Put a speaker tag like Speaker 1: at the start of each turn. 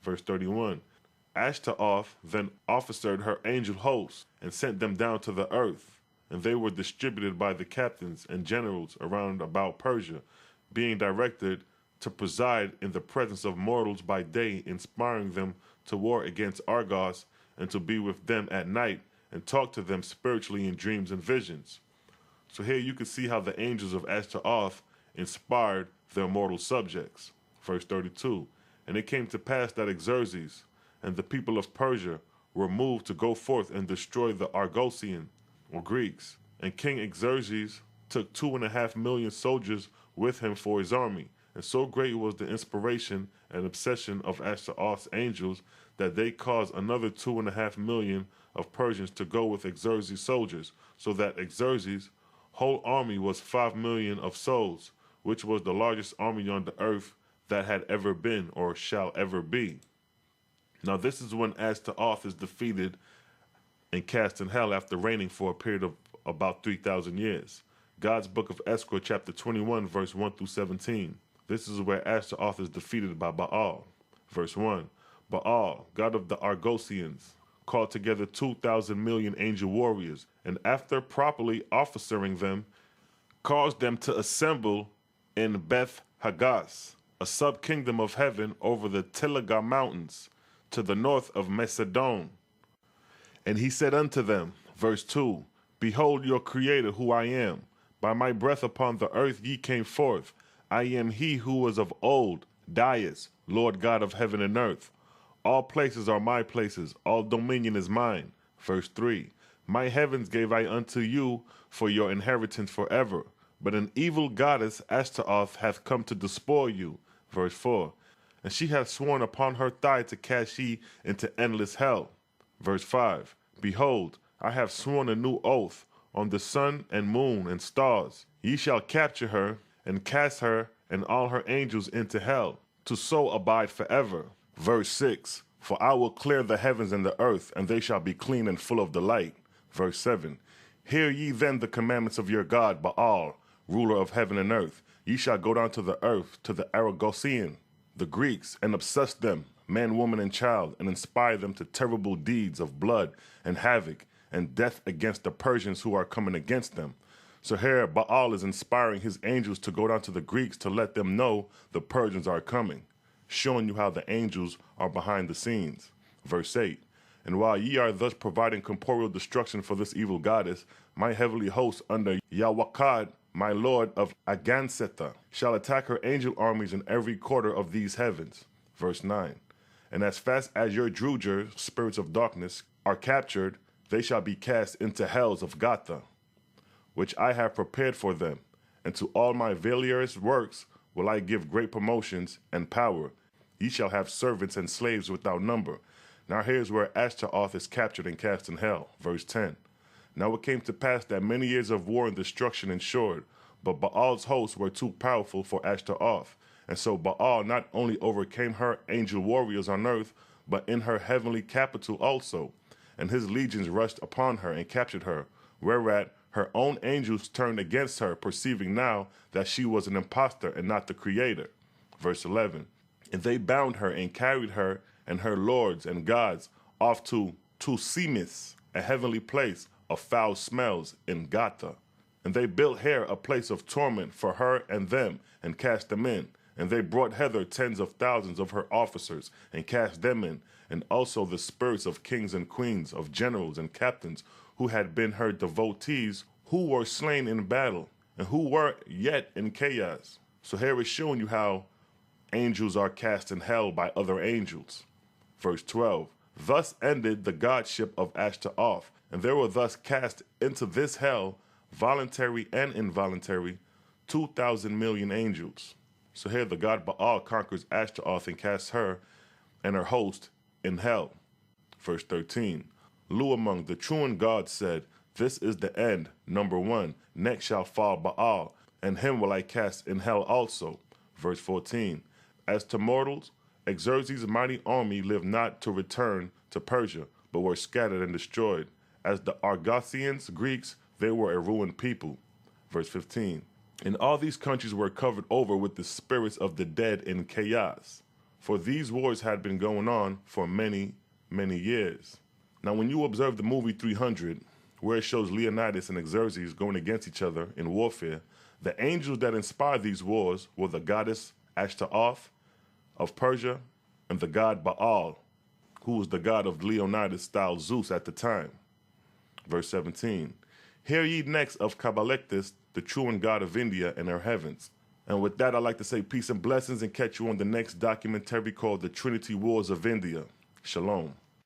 Speaker 1: Verse 31. Ashtaroth then officered her angel hosts and sent them down to the earth, and they were distributed by the captains and generals around about Persia, being directed to preside in the presence of mortals by day, inspiring them to war against Argos, and to be with them at night, and talk to them spiritually in dreams and visions. So here you can see how the angels of Ashtaroth inspired their mortal subjects. Verse 32. And it came to pass that Xerxes and the people of Persia were moved to go forth and destroy the Argosian, or Greeks. And King Xerxes took 2.5 million soldiers with him for his army. And so great was the inspiration and obsession of Ashtaroth's angels that they caused another 2.5 million of Persians to go with Xerxes' soldiers, so that Xerxes' whole army was 5 million of souls, which was the largest army on the earth that had ever been or shall ever be. Now this is when Ashtaroth is defeated and cast in hell after reigning for a period of about 3,000 years. God's book of Esdras, chapter 21, verse 1 through 17. This is where Ashtaroth is defeated by Baal. Verse 1. Baal, god of the Argosians, called together 2,000 million angel warriors, and after properly officering them, caused them to assemble in Beth Hagas, a sub-kingdom of heaven over the Telaga mountains, to the north of Macedon. And he said unto them, verse 2, Behold your Creator, who I am. By my breath upon the earth ye came forth. I am he who was of old, Dias, Lord God of heaven and earth. All places are my places, all dominion is mine. Verse 3, My heavens gave I unto you for your inheritance forever. But an evil goddess, Ashtaroth, hath come to despoil you. Verse 4, And she hath sworn upon her thigh to cast ye into endless hell. Verse 5, Behold, I have sworn a new oath on the sun and moon and stars. Ye shall capture her, and cast her and all her angels into hell, to so abide forever. Verse 6, For I will clear the heavens and the earth, and they shall be clean and full of delight. Verse 7, Hear ye then the commandments of your God, Baal, ruler of heaven and earth. Ye shall go down to the earth, to the Argosian, the Greeks, and obsess them, man, woman, and child, and inspire them to terrible deeds of blood and havoc and death against the Persians who are coming against them. So here Baal is inspiring his angels to go down to the Greeks to let them know the Persians are coming, showing you how the angels are behind the scenes. Verse 8, And while ye are thus providing corporeal destruction for this evil goddess, my heavenly host under Yahwakad, my lord of Aganseta, shall attack her angel armies in every quarter of these heavens. Verse 9, And as fast as your drugers, spirits of darkness, are captured, they shall be cast into hells of Gatha, which I have prepared for them, and to all my various works will I give great promotions and power. Ye shall have servants and slaves without number. Now here's where Ashtaroth is captured and cast in hell. Verse 10, Now it came to pass that many years of war and destruction ensured, but Baal's hosts were too powerful for Ashtaroth. And so Baal not only overcame her angel warriors on earth, but in her heavenly capital also. And his legions rushed upon her and captured her, whereat her own angels turned against her, perceiving now that she was an impostor and not the Creator. Verse 11, And they bound her and carried her and her lords and gods off to Tusimis, a heavenly place of foul smells in Gatha. And they built here a place of torment for her and them, and cast them in. And they brought hither tens of thousands of her officers, and cast them in, and also the spirits of kings and queens, of generals and captains, who had been her devotees, who were slain in battle, and who were yet in chaos. So here is showing you how angels are cast in hell by other angels. Verse 12, Thus ended the godship of Ashtaroth, and there were thus cast into this hell, voluntary and involuntary, 2,000 million angels. So here the god Baal conquers Ashtaroth and casts her and her host in hell. Verse 13, Luamung, the truant god, said, This is the end, number 1. Next shall fall Baal, and him will I cast in hell also. Verse 14, As to mortals, Xerxes' mighty army lived not to return to Persia, but were scattered and destroyed. As the Argosians, Greeks, they were a ruined people. Verse 15, And all these countries were covered over with the spirits of the dead in chaos. for these wars had been going on for many, many years. Now, when you observe the movie 300, where it shows Leonidas and XERXES going against each other in warfare, the angels that inspired these wars were the goddess ASHTORETH of Persia and the god BAAL, who was the god of Leonidas-style Zeus at the time. Verse 17, hear ye next of Kabbalectus, the truant god of India and her heavens. And with that, I'd like to say peace and blessings and catch you on the next documentary called The Trinity Wars of India. Shalom.